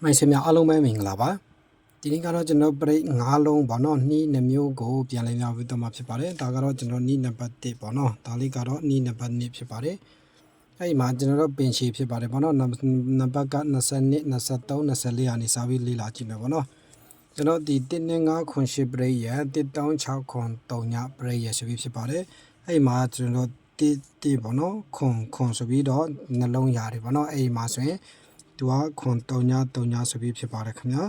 မိုင်စမြအားလုံးပဲမင်္ဂလာပါဒီနေ့ကတော့ကျွန်တော်ပြိ9လုံးပေါ့နော်နှီးနှမျိုးကိုပြန်လည်များပြီးတော့မှာဖြစ်ပါတယ်ဒါကတော့ကျွန်တော်နှီးနံပါတ်1ပေါ့နော်ဒါလေးကတော့နှီးနံပါတ်2ဖြစ်ပါတယ်အဲ့ဒီမှာကျွန်တော်တို့ပင်ရှည်ဖြစ်ပါတယ်ပေါ့နော်နံပါတ်က22 23 24ရာနေစာပြီးလေ့လာကြည့်မယ်ပေါ့နော်ကျွန်တော်ဒီ1နဲ့5ခွန်ရှိပရိယ136ခွန်3ညပရိယဆိုပြီးဖြစ်ပါတယ်အဲ့ဒီမှာကျွန်တော်1ပေါ့နော်ခွန်ဆိုပြီးတော့နှလုံးရတယ်ပေါ့နော်အဲ့ဒီမှာဆိုရင်သူကခွန်3ညဆိုပြီးဖြစ်ပါတယ်ခင်ဗျာ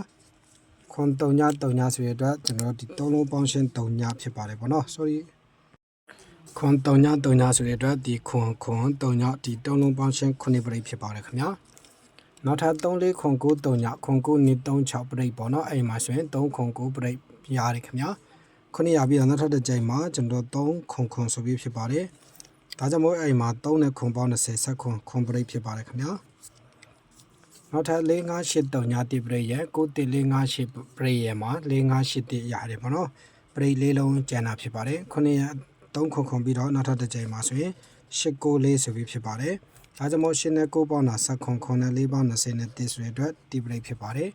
ခွန်3ညဆိုရတဲ့ကျွန်တော်ဒီ3လုံးပေါင်းရှင်း3ညဖြစ်ပါတယ်ပေါ့နော် sorry ခွန်3ညဆိုရတဲ့ဒီခွန်3ညဒီ3လုံးပေါင်းရှင်း9ပရိဖြစ်ပါတယ်ခင်ဗျာနောက်ထပ်3 4ခွန်9 3ညခွန်9နေ3 6ပရိပေါ့နော်အဲ့မှာဆိုရင်3ခွန်9ပရိရတယ်ခင်ဗျာခုနှစ်ရပြီးတော့နောက်ထပ်တစ်ကြိမ်မှာကျွန်တော်3ခွန်ဆိုပြီးဖြစ်ပါတယ်ဒါကြောင့်မို့အဲ့မှာ3နဲ့ခွန်ပေါင်း20ဆက်ခွန်ပရိဖြစ်ပါတယ်ခင်ဗျာနောက်ထပ်4 5 8 3ညတိပရိရဲ့9 1 4 5 8ပရိရဲ့မှာ4 5 8တိရတယ်ပေါ့နော်ပရိလေးလုံးကျန်တာဖြစ်ပါတယ်ခုနှစ်ရ3ခွန်ပြီးတော့နောက်ထပ်တစ်ကြိမ်မှာဆိုရင်8 9 4ဆိုပြီးဖြစ်ပါတယ်ဒါကြောင့်မို့8နဲ့9ပေါင်းတာဆက်ခွန်နဲ့4ပေါင်း20နဲ့တိဆိုတဲ့အတွက်တိပရိဖြစ်ပါတယ်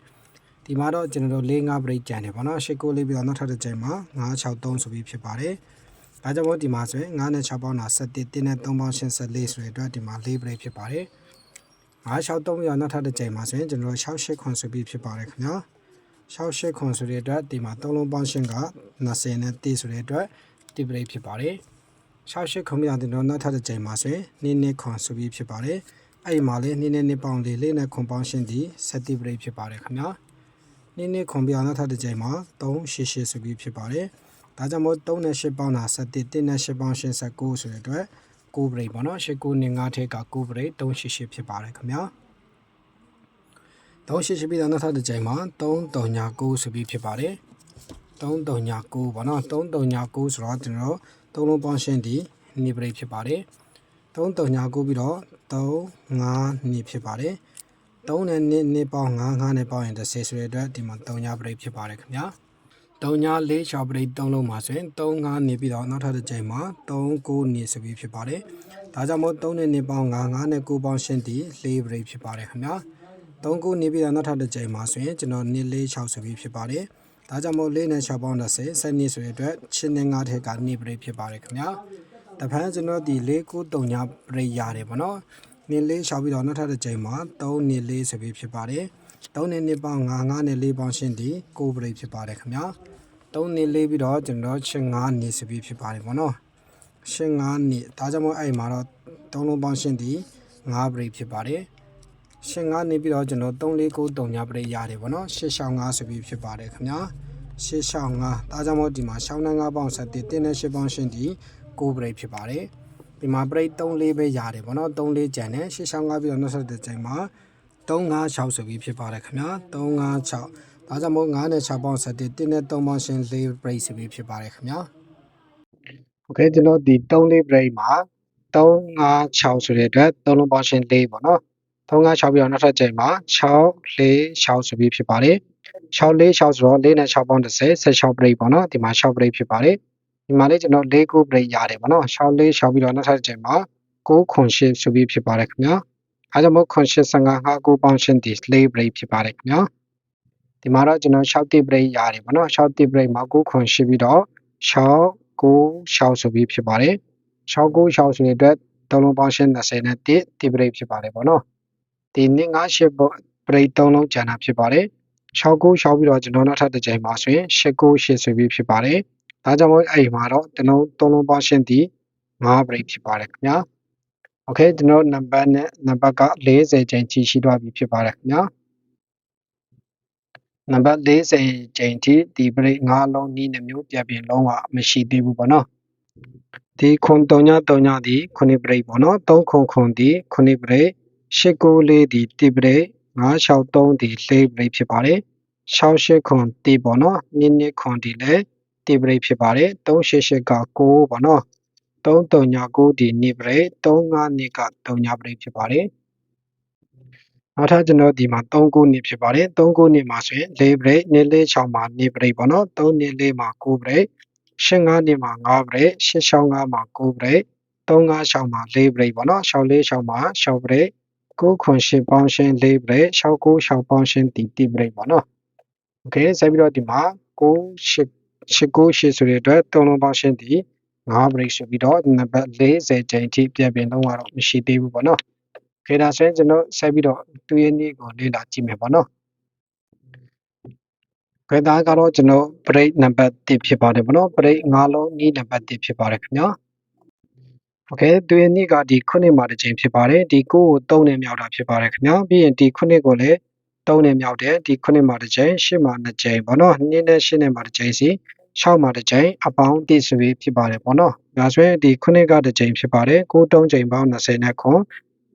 ဒီမှာတော့ကျွန်တော်တို့4 5ပရိကျန်တယ်ပေါ့နော်8 9 4ပြီးတော့နောက်ထပ်တစ်ကြိမ်မှာ9 6 3ဆိုပြီးဖြစ်ပါတယ်ဒါကြောင့်မို့ဒီမှာဆိုရင်9နဲ့6ပေါင်းတာ7 1နဲ့3ပေါင်း84ဆိုတဲ့အတွက်ဒီမှာ4ပရိဖြစ်ပါတယ်963ပြီးတော့နောက်ထပ်တစ်ကြိမ်မှာဆိုရင်ကျွန်တော်68ခွန်ဆိုပြီးဖြစ်ပါတယ်ခင်ဗျာ68ခွန်ဆိုတဲ့အတွက်ဒီမှာ3လုံးပေါင်းရှင်းက20နဲ့1ဆိုတဲ့အတွက်တိပရိဖြစ်ပါတယ်68ခွန်ပြီးတော့ကျွန်တော်နောက်ထပ်တစ်ကြိမ်မှာဆိုရင်2ခွန်ဆိုပြီးဖြစ်ပါတယ်အဲ့ဒီမှာလေ2ပေါင်း4နဲ့ခွန်ပေါင်းရှင်းဒီ7တိပရိဖြစ်ပါတယ်ခင်ဗျာ2ခွန်ပြီးတော့နောက်ထပ်တစ်ကြိမ်မှာ388ဆိုပြီးဖြစ်ပါတယ်ဒါကြောင့်မို့3နဲ့8ပေါင်းတာ7 1နဲ့8ပေါင်းရှင်း19ဆိုတဲ့အတွက်9ပရိပေါ့နော်8 9နဲ့5ထက်က9ပရိ388ဖြစ်ပါတယ်ခင်ဗျာ388ပြီးတော့နောက်ထပ်တစ်ကြိမ်မှာ339ဆိုပြီးဖြစ်ပါတယ်339ပေါ့နော်339ဆိုတော့ကျွန်တော်3လုံးပေါင်းရှင်းဒီ2ပရိဖြစ်ပါတယ်339ပြီးတော့352ဖြစ်ပါတယ်3နဲ့2ပေါင်း5နဲ့ပေါင်းရင်10ဆိုတဲ့အတွက်ဒီမှာ3ညပရိဖြစ်ပါတယ်ခင်ဗျာ3ည4 6ပရိ3လုံးမှာဆိုရင်3 5နေပြီးတော့နောက်ထပ်တစ်ကြိမ်မှာ3 9နေဆိုပြီးဖြစ်ပါတယ်ဒါကြောင့်မို့3နဲ့2ပေါင်း5နဲ့9ပေါင်းရှင်းဒီ4ပရိဖြစ်ပါတယ်ခင်ဗျာ3 9နေပြီးတော့နောက်ထပ်တစ်ကြိမ်မှာဆိုရင်ကျွန်တော်2 4 6ဆိုပြီးဖြစ်ပါတယ်ဒါကြောင့်မို့4နဲ့6ပေါင်း10 7နေဆိုတဲ့အတွက်7နဲ့5ထက်က2ပရိဖြစ်ပါတယ်ခင်ဗျာတဖန်ကျွန်တော်ဒီ4 9 3ညပရိရတယ်ပေါ့နော်2 4 6ပြီးတော့နောက်ထပ်တစ်ကြိမ်မှာ3 2 4ဆိုပြီးဖြစ်ပါတယ်3နဲ့2ပေါင်း5နဲ့4ပေါင်းရှင်းဒီ9ပရိဖြစ်ပါတယ်ခင်ဗျာ3နေ4ပြီးတော့ကျွန်တော်8 5နေဆိုပြီးဖြစ်ပါတယ်ပေါ့နော်8 5နေဒါကြောင့်မို့အဲ့မှာတော့3လုံးပေါင်းရှင်းဒီ9ပရိဖြစ်ပါတယ်8 5နေပြီးတော့ကျွန်တော်3 4 9 3ညပရိရတယ်ပေါ့နော်8 6 5ဆိုပြီးဖြစ်ပါတယ်ခင်ဗျာ8 6 5ဒါကြောင့်မို့ဒီမှာ6နဲ့5ပေါင်း7 1နဲ့8ပေါင်းရှင်းဒီ9ပရိဖြစ်ပါတယ်ဒီမှာပရိ3 4ပဲရတယ်ပေါ့နော်3 4ကျန်တယ်8 6 5ပြီးတော့နောက်ဆက်တဲ့ချိန်မှာ3 5 6ဆိုပြီးဖြစ်ပါတယ်ခင်ဗျာ3 5 6ဒါကြောင့်မို့9နဲ့6ပေါင်း7 1နဲ့3ပေါင်းရှင်း4 break ဆိုပြီးဖြစ်ပါတယ်ခင်ဗျာโอเคကျွန်တော်ဒီ3 4 break မှာ3 5 6ဆိုတဲ့အတွက်3လုံးပေါင်းရှင်း4ပေါ့နော်3 5 6ပြီးတော့နောက်ထပ်ချိန်မှာ6 4 6ဆိုပြီးဖြစ်ပါတယ်6 4 6ဆိုတော့4နဲ့6ပေါင်း10 16 break ပေါ့နော်ဒီမှာ6 break ဖြစ်ပါတယ်ဒီမှာလေးကျွန်တော်4 9 break ရတယ်ပေါ့နော်6 4 6ပြီးတော့နောက်ထပ်ချိန်မှာ9ခွန်8ဆိုပြီးဖြစ်ပါတယ်ခင်ဗျာအဲကြောင့်မို့ခွန်8 15 5 9ပေါင်းရှင်းဒီ4 break ဖြစ်ပါတယ်ခင်ဗျာဒီမှာတော့ကျွန်တော်6တိပရိရတယ်ပေါ့နော်6တိပရိမှာ9ခွန်ရှိပြီးတော့6 9 6ဆိုပြီးဖြစ်ပါတယ်6 9 6ဆိုတဲ့အတွက်3လုံးပေါင်းရှင်း20နဲ့1တိပရိဖြစ်ပါတယ်ပေါ့နော်ဒီနေ့9 8ပရိ3လုံးကျန်တာဖြစ်ပါတယ်6 9 6ပြီးတော့ကျွန်တော်နောက်ထပ်တစ်ကြိမ်မှာဆိုရင်8 9 8ဆိုပြီးဖြစ်ပါတယ်ဒါကြောင့်မို့အဲ့မှာတော့3လုံးပေါင်းရှင်းဒီ9ပရိဖြစ်ပါတယ်ခင်ဗျာโอเคကျွန်တော်နံပါတ်က40ကျင်းကြီးရှိသွားပြီဖြစ်ပါတယ်ခင်ဗျာနံပါတ်40ကျင်းထိဒီပရိ5လုံးနီးနှမျိုးပြပြင်လုံးဝမရှိသေးဘူးပေါ့နော်ဒီခွန်3ည3ညဒီ9ပရိပေါ့နော်3ခွန်ဒီ9ပရိ8 9 4ဒီတိပရိ9 6 3ဒီ4ပရိဖြစ်ပါတယ်6 8ခွန်တိပေါ့နော်2 2ခွန်ဒီလည်းတိပရိဖြစ်ပါတယ်3 8 8က9ပေါ့နော်3 3ည9ဒီ2ပရိ3 5 2က3ညပရိဖြစ်ပါတယ်နောက်ထပ်ကျွန်တော်ဒီမှာ3 9နှစ်ဖြစ်ပါတယ်3 9နှစ်မှာဆိုရင်4 break 2 4 6မှာ2 break ပေါ့နော်3 2 4မှာ9 break 8 5နှစ်မှာ9 break 8 6 5မှာ9 break 3 5 6မှာ4 break ပေါ့နော်6 4 6မှာ6 break 9ခွန်8ပေါင်းရှင်း4ပရိတ်6 9 6ပေါင်းရှင်းတီပရိတ်ပေါ့နော်โอเคဆက်ပြီးတော့ဒီမှာ9 8 8 9 8ဆိုတဲ့အတွက်3လုံးပေါင်းရှင်းတီ5ပရိတ်ဆိုပြီးတော့နံပါတ်40ကျိန်ထိပြန်ပြင်လုံးကတော့မရှိသေးဘူးပေါ့နော်ခေဒါဆိုရင်ကျွန်တော်ဆက်ပြီးတော့သူရဲ့နည်းကိုလေ့လာကြည့်မယ်ပေါ့နော်ခေဒါကတော့ကျွန်တော်ပရိတ်နံပါတ်1ဖြစ်ပါတယ်ပေါ့နော်ပရိတ်5လုံးနည်းနံပါတ်1ဖြစ်ပါတယ်ခင်ဗျာโอเคသူရဲ့နည်းကဒီခုနှစ်မှာတစ်ချိန်ဖြစ်ပါတယ်ဒီ9ကို3နဲ့မြောက်တာဖြစ်ပါတယ်ခင်ဗျာပြီးရင်ဒီခုနှစ်ကိုလည်း3နဲ့မြောက်တယ်ဒီခုနှစ်မှာတစ်ချိန်8မှာ2ချိန်ပေါ့နော်2နဲ့8နဲ့မှာတစ်ချိန်စီ6မှာတစ်ချိန်အပေါင်း1ဆိုပြီးဖြစ်ပါတယ်ပေါ့နော်ဒါဆိုရင်ဒီခုနှစ်ကတစ်ချိန်ဖြစ်ပါတယ်9 3ချိန်ပေါင်း20နဲ့ခွန်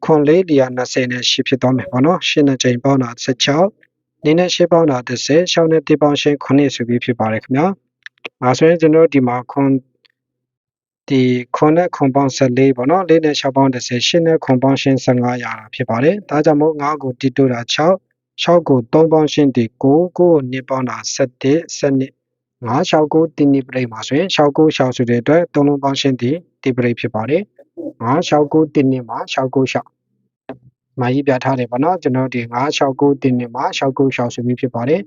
4 20နဲ့8ဖြစ်သွားမယ်ပေါ့နော်8နဲ့ချိန်ပေါင်းတာ162နဲ့8ပေါင်းတာ30 6နဲ့1ပေါင်းရှင်း9ဆိုပြီးဖြစ်ပါတယ်ခင်ဗျာဒါဆိုရင်ကျွန်တော်ဒီမှာခွန်ဒီခွန်နဲ့ခွန်ပေါင်း14ပေါ့နော်4နဲ့6ပေါင်း30 8နဲ့ခွန်ပေါင်းရှင်း15ရတာဖြစ်ပါတယ်ဒါကြောင့်မို့9ကိုတီတိုးတာ6 6ကို3ပေါင်းရှင်းတီ9 9ကို2ပေါင်းတာ17 12 5 6 9တင်းဒီပရိတ်မှာဆိုရင်6 9 6ဆိုတဲ့အတွက်3လုံးပေါင်းရှင်းတီပရိတ်ဖြစ်ပါတယ်5 6 9တင်းဒီမှာ6 9 6မာကြီးပြထားတယ်ပေါ့နော်ကျွန်တော်ဒီ5 6 9တင်းဒီမှာ6 9 6ဆိုပြီးဖြစ်ပါတယ်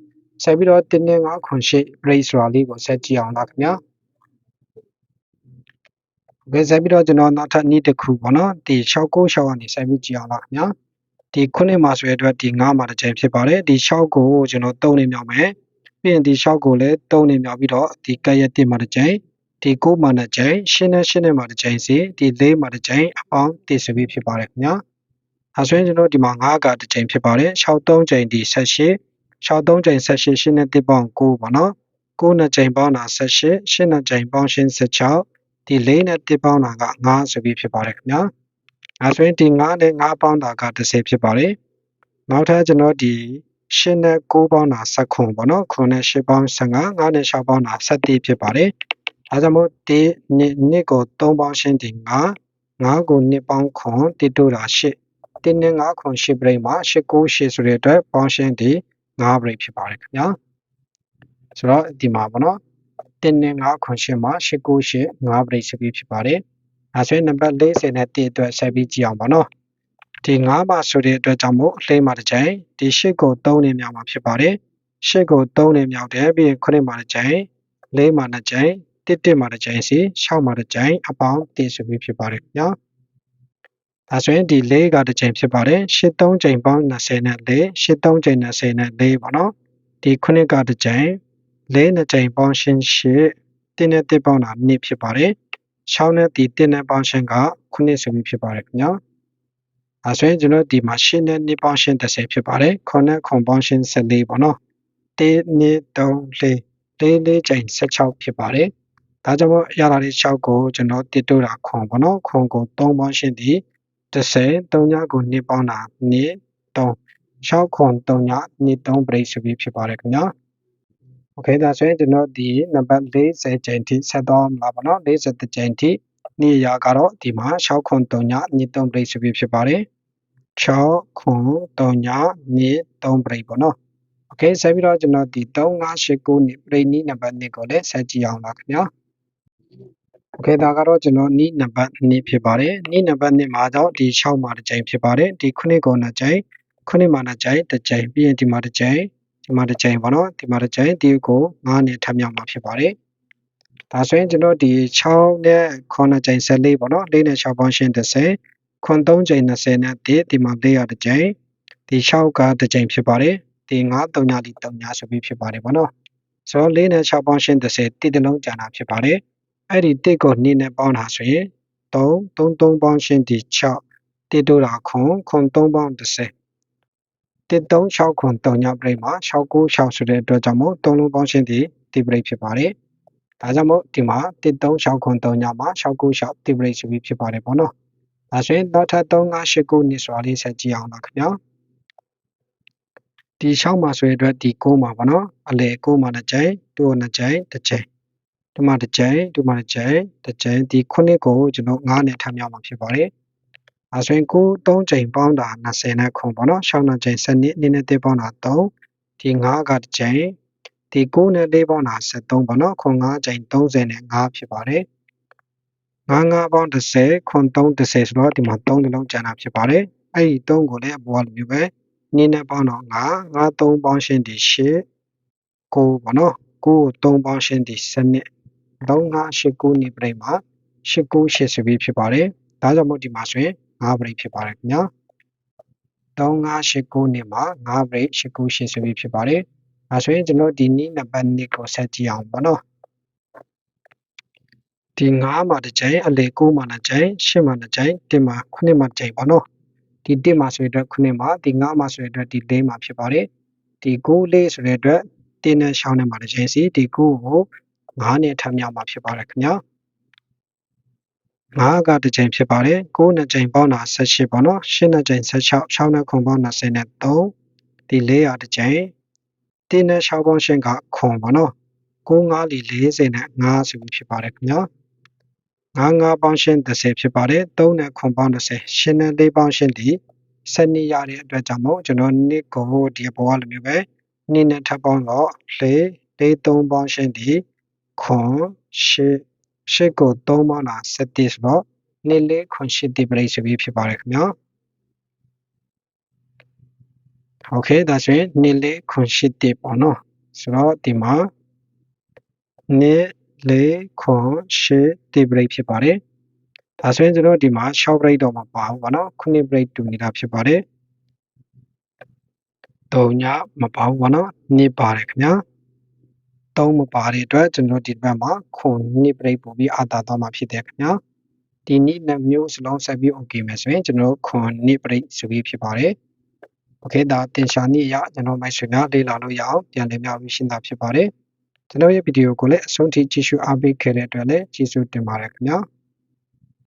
ဆက်ပြီးတော့တင်းနဲ့5ခွန်8ပရိတ်ဆိုတာလေးကိုဆက်ကြည့်အောင်လားခင်ဗျာဘယ်ဆက်ပြီးတော့ကျွန်တော်နောက်ထပ်နည်းတစ်ခုပေါ့နော်ဒီ6 9 6ကနေဆက်ပြီးကြည့်အောင်လားခင်ဗျာဒီခုနှစ်မှာဆိုရတဲ့အတွက်ဒီ9မှာတစ်ချိန်ဖြစ်ပါတယ်ဒီ6ကိုကျွန်တော်3နဲ့မြောက်မယ်ပြီးရင်ဒီ6ကိုလည်း3နဲ့မြောက်ပြီးတော့ဒီကက်ရက်1မှာတစ်ချိန်ဒီ9မှာတစ်ချိန်8နဲ့8နဲ့မှာတစ်ချိန်စီဒီ4မှာတစ်ချိန်အပေါင်း1ဆိုပြီးဖြစ်ပါတယ်ခင်ဗျာအဲဆိုရင်ကျွန်တော်ဒီမှာ9ကတစ်ချိန်ဖြစ်ပါတယ်6 3ချိန်ဒီ18 6 3ချိန်18 8နဲ့1ပေါင်း9ပေါ့နော်9နဲ့ချိန်ပေါင်းတာ18 8နဲ့ချိန်ပေါင်းရှင်း16ဒီ4နဲ့1ပေါင်းတာက9ဆိုပြီးဖြစ်ပါတယ်ခင်ဗျာအဲဆိုရင်ဒီ9နဲ့9ပေါင်းတာက30ဖြစ်ပါတယ်နောက်ထပ်ကျွန်တော်ဒီ8နဲ့9ပေါင်းတာ19ပေါ့နော်9နဲ့8ပေါင်း15 9နဲ့6ပေါင်းတာ17ဖြစ်ပါတယ်ဒါကြောင့်မို့ဒီနှစ်ကို3ပေါင်းရှင်းဒီ9 9ကို2ပေါင်းခွန်တိတိုးတာ8တင်းနဲ့9ခွန်8ပရိတ်မှာ8 9 8ဆိုတဲ့အတွက်ပေါင်းရှင်းဒီ9ပရိတ်ဖြစ်ပါတယ်ခင်ဗျာဆိုတော့ဒီမှာပေါ့နော်တင်းနဲ့9ခွန်8မှာ8 9 8 9ပရိတ်ဆိုပြီးဖြစ်ပါတယ်အဲဆိုရင်နံပါတ်40နဲ့1အတွက်ဆက်ပြီးကြည့်အောင်ပါနော်ဒီ9ပါဆိုတဲ့အတွက်ကြောင့်မို့အလှိမ့်မှာတစ်ချိန်ဒီ8ကို3နဲ့မြောက်မှာဖြစ်ပါတယ်8ကို3နဲ့မြောက်တယ်ပြီးရင်9မှာတစ်ချိန်4မှာတစ်ချိန်1မှာတစ်ချိန်စီ6မှာတစ်ချိန်အပေါင်း1ဆိုပြီးဖြစ်ပါတယ်ခင်ဗျာဒါဆိုရင်ဒီ4ကတစ်ချိန်ဖြစ်ပါတယ်8 3ချိန်ပေါင်း20နဲ့4 8 3ချိန်20နဲ့4ပေါ့နော်ဒီ9ကတစ်ချိန်4နဲ့ချိန်ပေါင်းရှင်း8 1နဲ့1ပေါင်းတာ2ဖြစ်ပါတယ်6နဲ့ဒီ1နဲ့ပေါင်းရှင်းက9ဆိုပြီးဖြစ်ပါတယ်ခင်ဗျာအဲဆိုရင်ကျွန်တော်ဒီမှာ8နဲ့2ပေါင်းရှင်း30ဖြစ်ပါတယ်9နဲ့ခွန်ပေါင်းရှင်း14ပေါ့နော်1 2 3 4 4ချိန်16ဖြစ်ပါတယ်ဒါကြောင့်မို့ရလာတဲ့6ကိုကျွန်တော်တိတိုးတာခွန်ပေါ့နော်ခွန်ကို3ပေါင်းရှင်းဒီ30 3ညကို2ပေါင်းတာ2 3 6ခွန်3ည2 3ပရိတ်ဆိုပြီးဖြစ်ပါတယ်ခင်ဗျာโอเคဒါဆိုရင်ကျွန်တော်ဒီနံပါတ်40ကျိန်ထိဆက်သွားမှာပါနော်40ကျိန်ထိနေရာကတော့ဒီမှာ6ခွန်3ည2 3ပရိတ်ဆိုပြီးဖြစ်ပါတယ်6ခွန်3ည2 3ပရိတ်ပေါ့နော်โอเคဆက်ပြီးတော့ကျွန်တော်ဒီ3 5 8 9နှစ်ပရိတ်နီးနံပါတ်2ကိုလည်းဆက်ကြည့်အောင်ပါခင်ဗျာโอเคဒါကတော့ကျွန်တော်နီးနံပါတ်2ဖြစ်ပါတယ်နီးနံပါတ်2မှာတော့ဒီ6မှာတစ်ကြိမ်ဖြစ်ပါတယ်ဒီ9ကို2ကြိမ်9မှာ2ကြိမ်တစ်ကြိမ်ပြီးရင်ဒီမှာတစ်ကြိမ်ဒီမှာတစ်ကြိမ်ပေါ့နော်ဒီမှာတစ်ကြိမ်ဒီကို9နဲ့ထပ်မြောက်မှာဖြစ်ပါတယ်ဒါဆိုရင်ကျွန်တော်ဒီ6နဲ့9ကြိမ်14ပေါ့နော်4နဲ့6ပေါင်းရှင်း30ခွန်3ကြိမ်20နဲ့ဒီမှာ400တစ်ကြိမ်ဒီ6ကတစ်ကြိမ်ဖြစ်ပါတယ်ဒီ9 3ညဒီ3ညဆိုပြီးဖြစ်ပါတယ်ပေါ့နော်ဆိုတော့4နဲ့6ပေါင်းရှင်း30တိတလုံးကျန်တာဖြစ်ပါတယ်အဲ့ဒီ1ကို2နဲ့ပေါင်းတာဆိုရင်3 3 3ပေါင်းရှင်းဒီ6တိတိုးတာခွန်3ပေါင်း30 1 3 6ခွန်3ညပရိတ်မှာ6 9 6ဆိုတဲ့အတွက်ကြောင့်မို့3လုံးပေါင်းရှင်းဒီပရိတ်ဖြစ်ပါတယ်ဒါကြောင့်မို့ဒီမှာ1 3 6ခွန်3ညမှာ6 9 6ဒီပရိတ်ဆိုပြီးဖြစ်ပါတယ်ပေါ့နော်ဒါဆိုရင်နောက်ထပ်3 5 8 9နှစ်ဆိုတာလေးဆက်ကြည့်အောင်ပါခင်ဗျာဒီ6မှာဆိုရတဲ့ဒီ9မှာပေါ့နော်အလေ9မှာတစ်ကြိမ်2ကို2ကြိမ်တစ်ကြိမ်ဒီမှာတစ်ကြိမ်ဒီမှာတစ်ကြိမ်တစ်ကြိမ်ဒီ9ကိုကျွန်တော်9နဲ့ထပ်မြောက်မှာဖြစ်ပါတယ်အဲဆိုရင်9 3ကြိမ်ပေါင်းတာ20နဲ့ခွန်ပေါ့နော်6နဲ့ကြိမ်7နှစ်2နဲ့1ပေါင်းတာ3ဒီ9ကတစ်ကြိမ်ဒီ9နဲ့4ပေါင်းတာ73ပေါ့နော်ခွန်9ကြိမ်30နဲ့5ဖြစ်ပါတယ်9 9ပေါင်း30ခွန်3 30ဆိုတော့ဒီမှာ3လုံးကျန်တာဖြစ်ပါတယ် အဲ့ဒီ3ကိုလည်းအပေါ်ကလိုမျိုးပဲ2နဲ့ပေါင်းတော့9 9 3ပေါင်းရှင်းဒီ8 9ပေါ့နော်9ကို3ပေါင်းရှင်းဒီ12 3 5 8 9နေပရိမှာ8 9 8ဆိုပြီးဖြစ်ပါတယ်ဒါကြောင့်မို့ဒီမှာဆိုရင်5ပရိဖြစ်ပါတယ်ခင်ဗျာ3 5 8 9နေမှာ5ပရိ8 9 8ဆိုပြီးဖြစ်ပါတယ်ဒါဆိုရင်ကျွန်တော်ဒီနေ့နံပါတ်2ကိုဆက်ကြည့်အောင်ပေါ့နော်ဒီ9မှာတစ်ကြိမ်အလေ9မှာတစ်ကြိမ်10မှာတစ်ကြိမ်10မှာ9မှာတစ်ကြိမ်ပေါ့နော်ဒီ1မှာဆိုရတဲ့9မှာဒီ9မှာဆိုရတဲ့ဒီ4မှာဖြစ်ပါတယ်ဒီ9 4ဆိုတဲ့အတွက်1နဲ့6နဲ့မှာတစ်ကြိမ်စီဒီ9ကို9နဲ့ထပ်မြောက်မှာဖြစ်ပါတယ်ခင်ဗျာ9ကတစ်ကြိမ်ဖြစ်ပါတယ်9နဲ့ကြိမ်ပေါင်းတာ18ပေါ့နော်10နဲ့ကြိမ်16 6နဲ့ခွန်ပေါင်း20နဲ့3ဒီ400တစ်ကြိမ်1နဲ့6ပေါင်းရှင်းကခွန်ပေါ့နော်9 5လီ40နဲ့5ဆိုပြီးဖြစ်ပါတယ်ခင်ဗျာ9 5ပေါင်းရှင်း30ဖြစ်ပါတယ်3နဲ့ခွန်ပေါင်း30 10နဲ့4ပေါင်းရှင်းဒီ12ရတဲ့အတွက်ကြောင့်မို့ကျွန်တော်နှစ်ကိုဒီအပေါ်ကလိုမျိုးပဲ2နဲ့ထပ်ပေါင်းတော့4 3ပေါင်းရှင်းဒီခွန်8ကို3ပေါင်းတာ17ဆိုတော့2 4ခွန်8ဒီပရိဆိုပြီးဖြစ်ပါတယ်ခင်ဗျာโอเคဒါဆိုရင်2 4ခွန်8ဒီပေါ့နော်ဆိုတော့ဒီမှာ2 4ခွန်8ဒီပရိဖြစ်ပါတယ်ဒါဆိုရင်ကျွန်တော်ဒီမှာ6ပရိတော့မပါဘူးပေါ့နော်9ပရိတူနေတာဖြစ်ပါတယ်3ညမပါဘူးပေါ့နော်2ပါတယ်ခင်ဗျာ3မပါတဲ့အတွက်ကျွန်တော်ဒီဘက်မှာခွန်2ပရိပို့ပြီးအာတာတော့မှာဖြစ်တယ်ခင်ဗျာဒီနေ့နှစ်မျိုးစလုံးဆက်ပြီး okay မယ်ဆိုရင်ကျွန်တော်ခွန်2ပရိဆိုပြီးဖြစ်ပါတယ်โอเคဒါတင်ရှာနည်းအရကျွန်တော်မိုက်ဆွေများလေ့လာလို့ရအောင်ပြန်လည်များပြီးရှင်းတာဖြစ်ပါတယ်ကျွန်တော်ရဲ့ဗီဒီယိုကိုလည်းအဆုံးထိကြည့်ရှုအားပေးခဲ့တဲ့အတွက်လည်းကျေးဇူးတင်ပါတယ်ခင်ဗျာ